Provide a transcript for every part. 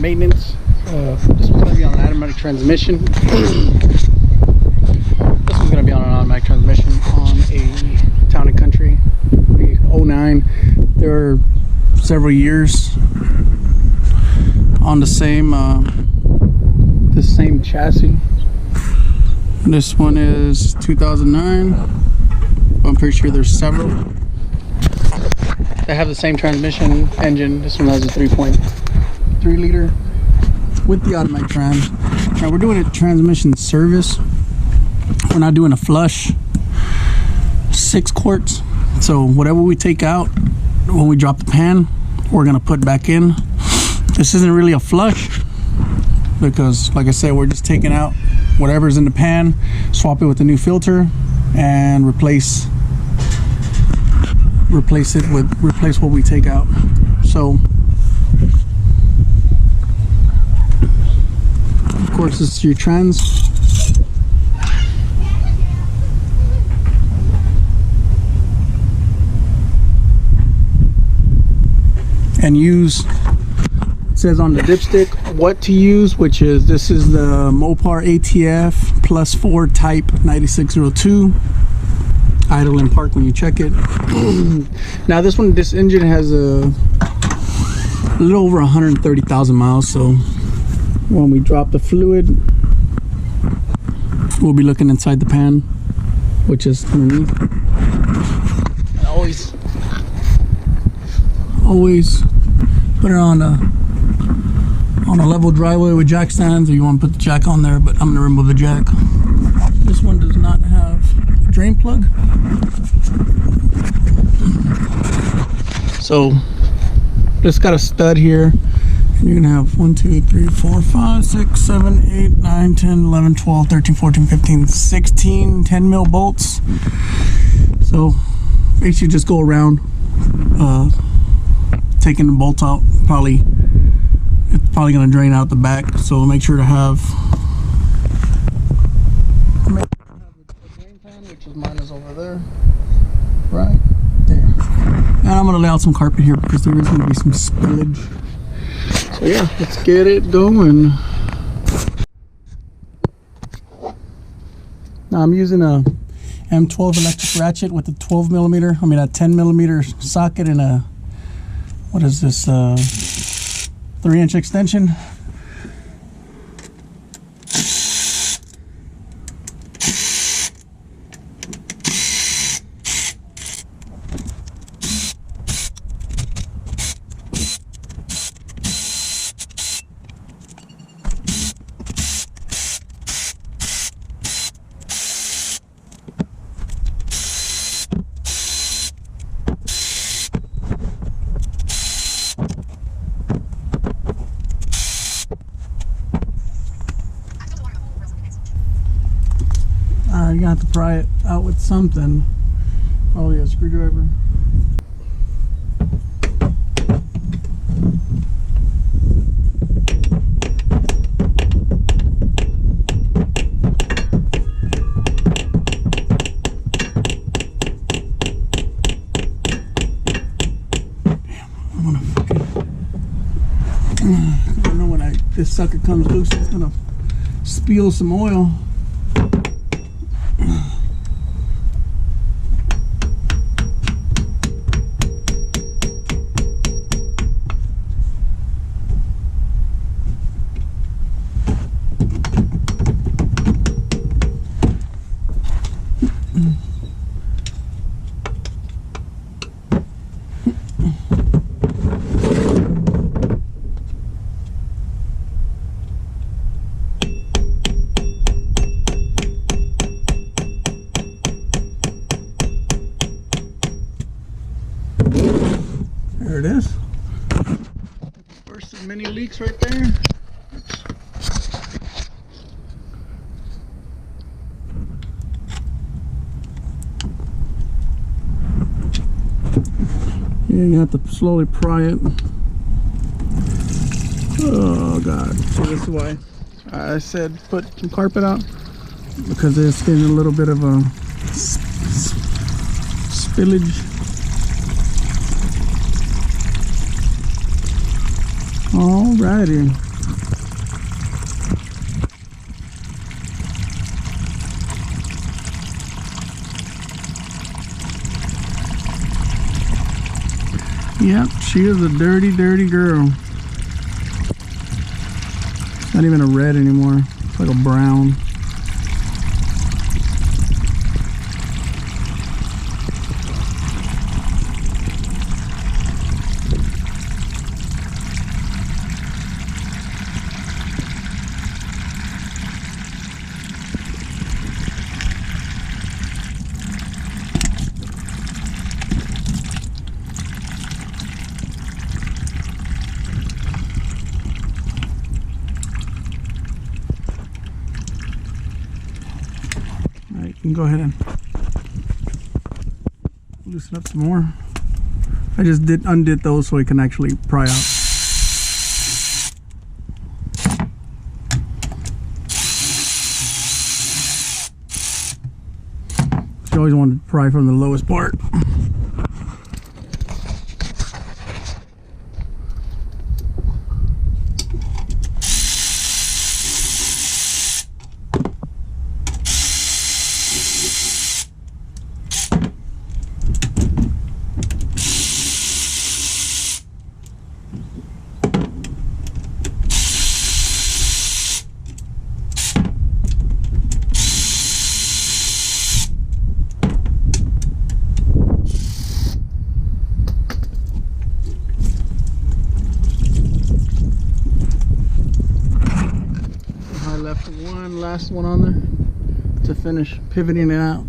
maintenance. This one's gonna be on an automatic transmission. This one's gonna be on an automatic transmission on a Town and Country 09. There are several years on the same chassis. This one is 2009. I'm pretty sure there's several that have the same transmission engine. This one has a 3.3 liter with the automatic trans. Now we're doing a transmission service. We're not doing a flush. 6 quarts. So whatever we take out when we drop the pan, we're gonna put back in. This isn't really a flush because, like I said, we're just taking out whatever's in the pan, swap it with the new filter, and replace what we take out. So of course this is your trans. And use, it says on the dipstick what to use, which is, this is the Mopar ATF +4 type 9602. Idle and park when you check it. Now this engine has a little over 130,000 miles, so when we drop the fluid, we'll be looking inside the pan, which is underneath. And always put it on a level driveway with jack stands, or you want to put the jack on there, but I'm going to remove the jack. This one does not have a drain plug, so it's got a stud here, and you're gonna have 1 2 3 4 5 6 7 8 9 10 11 12 13 14 15 16 10 mil bolts. So basically just go around taking the bolts out. It's probably going to drain out the back, so make sure to have a drain pan, which is mine, is over there, right there. And I'm going to lay out some carpet here because there is going to be some spillage. So yeah, let's get it going. Now I'm using a M12 electric ratchet with a 10mm socket and a, what is this, 3-inch extension. You're gonna have to pry it out with something, probably a screwdriver. I know when this sucker comes loose, it's gonna spill some oil. There it is. First of many leaks right there. Yeah, you have to slowly pry it. Oh God. So this is why I said put some carpet out, because it's getting a little bit of a spillage. Alrighty. Yep, she is a dirty, dirty girl. Not even a red anymore. It's like a brown. Alright, you can go ahead and loosen up some more. I just undid those so it can actually pry out. You always want to pry from the lowest part. Left one last one on there to finish pivoting it out.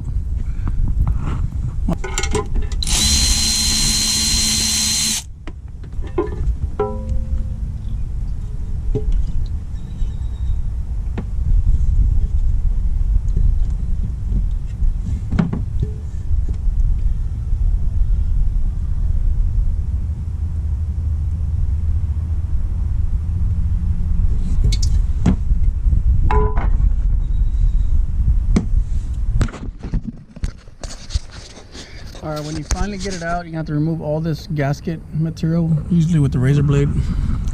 Alright, when you finally get it out, you have to remove all this gasket material, usually with the razor blade.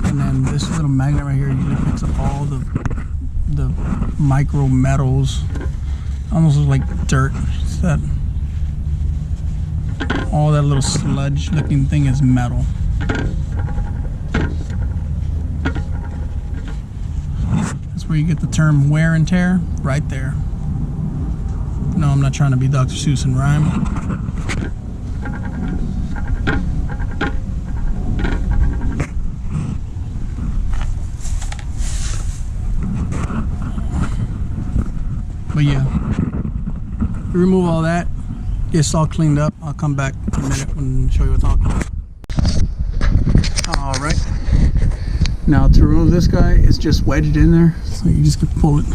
And then this little magnet right here usually picks up all the micro metals. Almost looks like dirt. It's that, all that little sludge looking thing is metal. That's where you get the term wear and tear, right there. No, I'm not trying to be Dr. Seuss and rhyme. But yeah, remove all that, gets all cleaned up. I'll come back in a minute and show you what's all cleaned up. Alright, now to remove this guy, it's just wedged in there, so you just can pull it.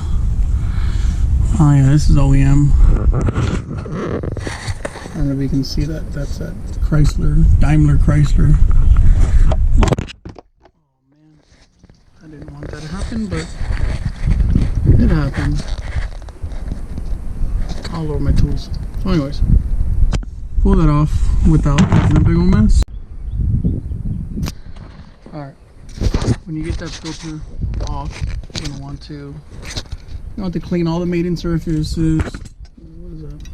Oh yeah, this is OEM. I don't know if you can see that. That's that Chrysler, Daimler Chrysler. Oh man, I didn't want that to happen, but it happened. All over my tools. So anyways, pull that off without making a big old mess. Alright, when you get that filter off, you're going to want to clean all the mating surfaces. What is that?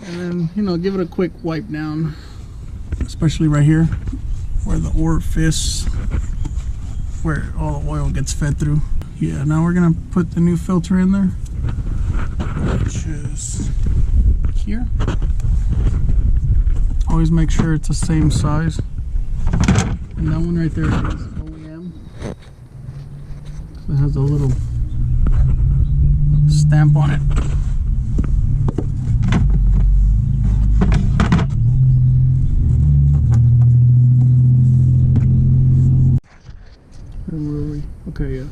And then, give it a quick wipe down, especially right here where the orifice, where all the oil gets fed through. Yeah, now we're gonna put the new filter in there, which is here. Always make sure it's the same size. And that one right there is OEM. So it has a little stamp on it. Where were we? Okay, yeah.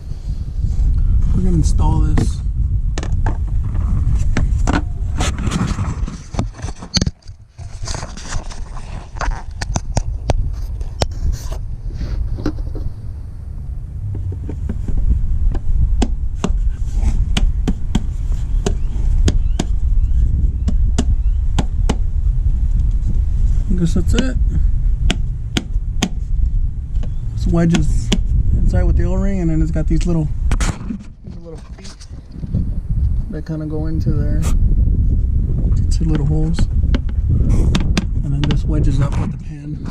We're gonna install this. I guess that's it. This wedges inside with the O-ring, and then it's got these little feet that kind of go into there. Two little holes. and then this wedges up with the pan.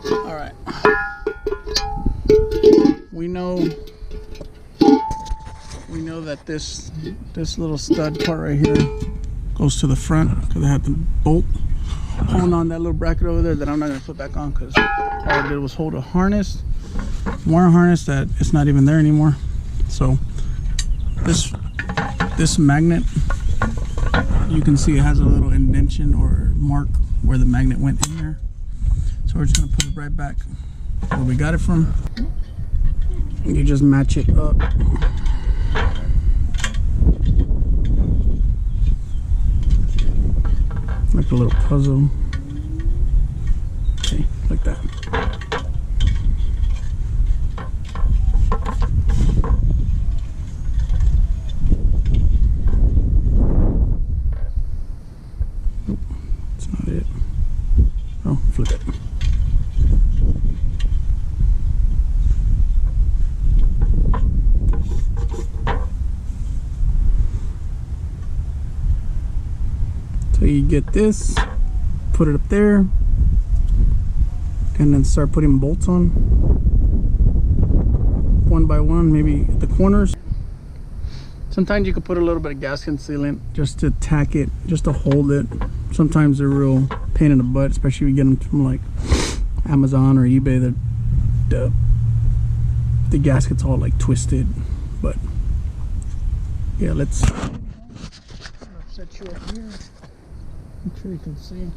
All right, we know that this little stud part right here goes to the front because I had the bolt holding on that little bracket over there that I'm not going to put back on, because all I did was hold a harness, wire harness that it's not even there anymore. So this magnet, you can see it has a little indentation or mark where the magnet went in there. So we're just going to put it right back where we got it from. You just match it up. Like a little puzzle. Okay, like that. Nope, that's not it. Oh, flip it. So you get this, put it up there, and then start putting bolts on one by one, maybe at the corners. Sometimes you could put a little bit of gasket sealant just to tack it, just to hold it. Sometimes they're real pain in the butt, especially if you get them from like Amazon or eBay. The gasket's all like twisted, but yeah, let's set you up here. I'm sure you can see.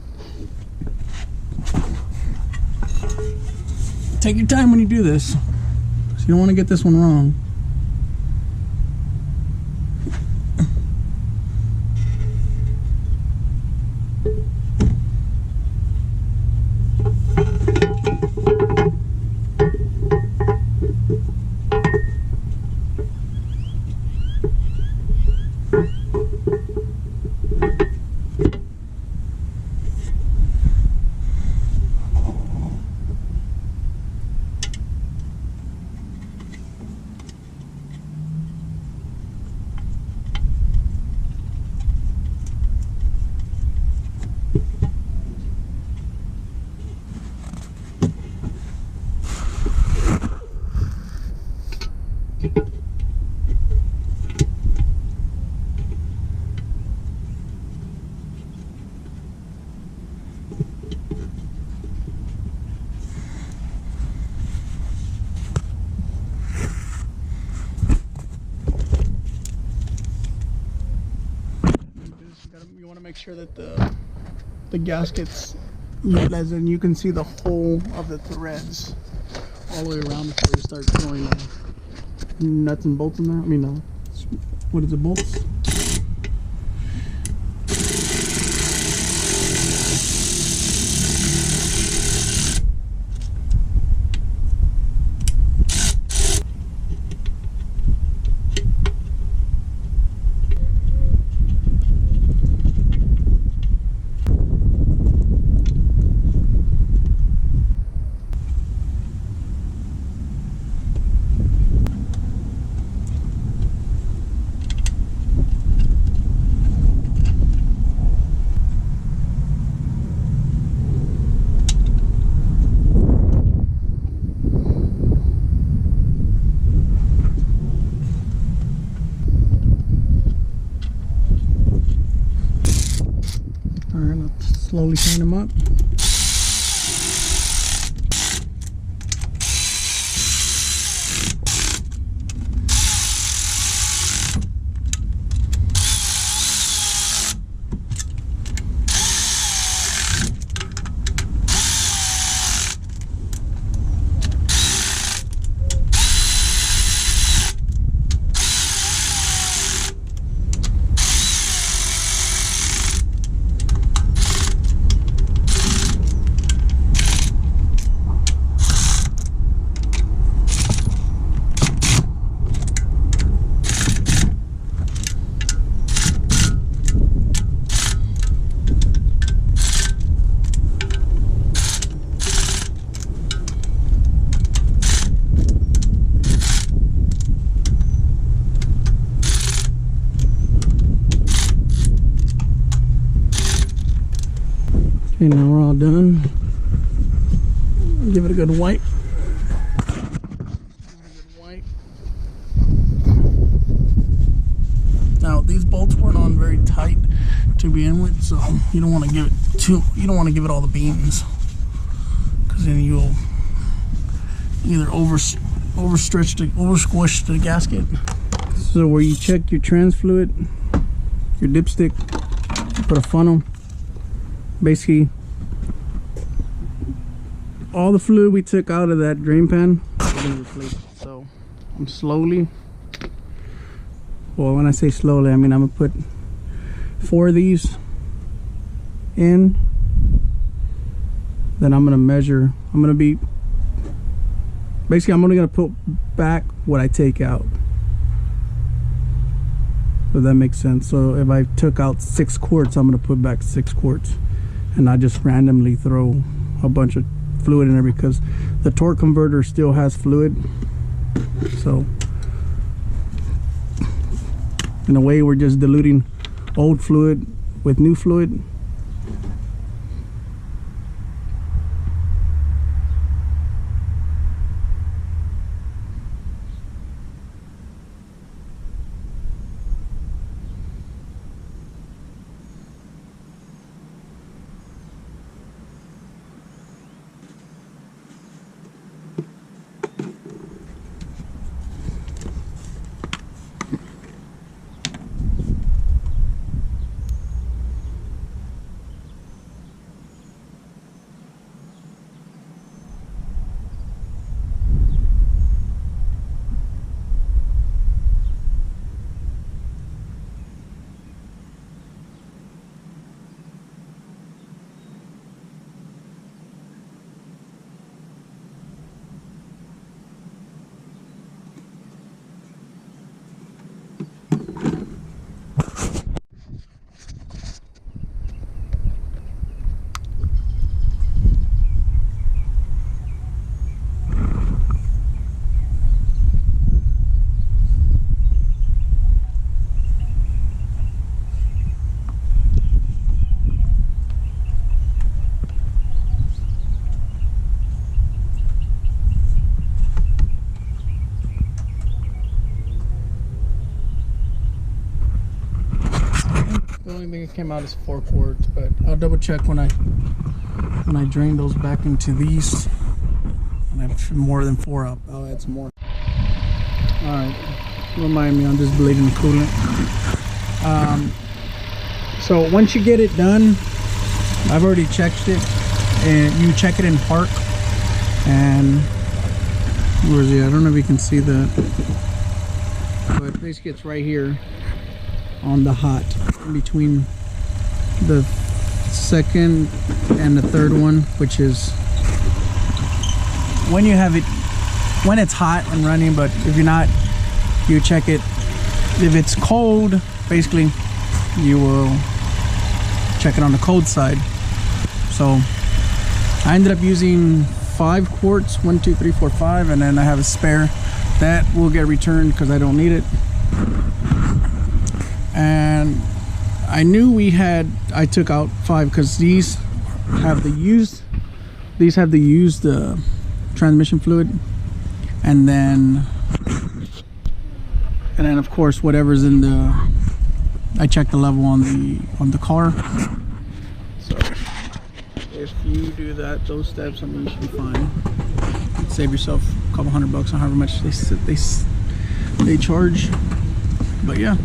Take your time when you do this, so you don't want to get this one wrong. You want to make sure that the gaskets, as in you can see the whole of the threads all the way around before you start throwing nuts and bolts in there. I mean, what is it, bolts? slowly tighten them up. Okay, now we're all done. Give it a good wipe. Now these bolts weren't on very tight to begin with, so you don't want to give it all the beans, because then you'll either oversquish the gasket. So where you check your trans fluid, your dipstick, put a funnel. Basically, all the fluid we took out of that drain pan, we're gonna replace it. So I'm slowly, well, when I say slowly, I mean I'm gonna put 4 of these in, then I'm gonna measure. I'm only gonna put back what I take out. So that makes sense. So if I took out 6 quarts, I'm gonna put back 6 quarts, and not just randomly throw a bunch of fluid in there, because the torque converter still has fluid. So in a way, we're just diluting old fluid with new fluid. The only thing that came out is 4 quarts, but I'll double check when I drain those back into these. And I have more than 4 up. I'll add some more. Alright, remind me on this blade and coolant. So once you get it done, I've already checked it, and you check it in park. And where is it? I don't know if you can see that, but basically it's right here on the hot, in between the second and the third one, which is when you have it, when it's hot and running. But if you're not, you check it. If it's cold, basically you will check it on the cold side. So I ended up using 5 quarts, 1, 2, 3, 4, 5, and then I have a spare that will get returned because I don't need it. And I knew I took out 5 because these have the used transmission fluid, and then of course whatever's in the, I checked the level on the car. So if you do those steps, I mean, you should be fine. Save yourself a couple $100 on however much they charge. But yeah,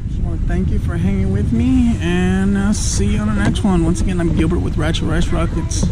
just want to thank you for hanging with me, and I'll see you on the next one. Once again, I'm Gilbert with Ratchet Rice Rockets.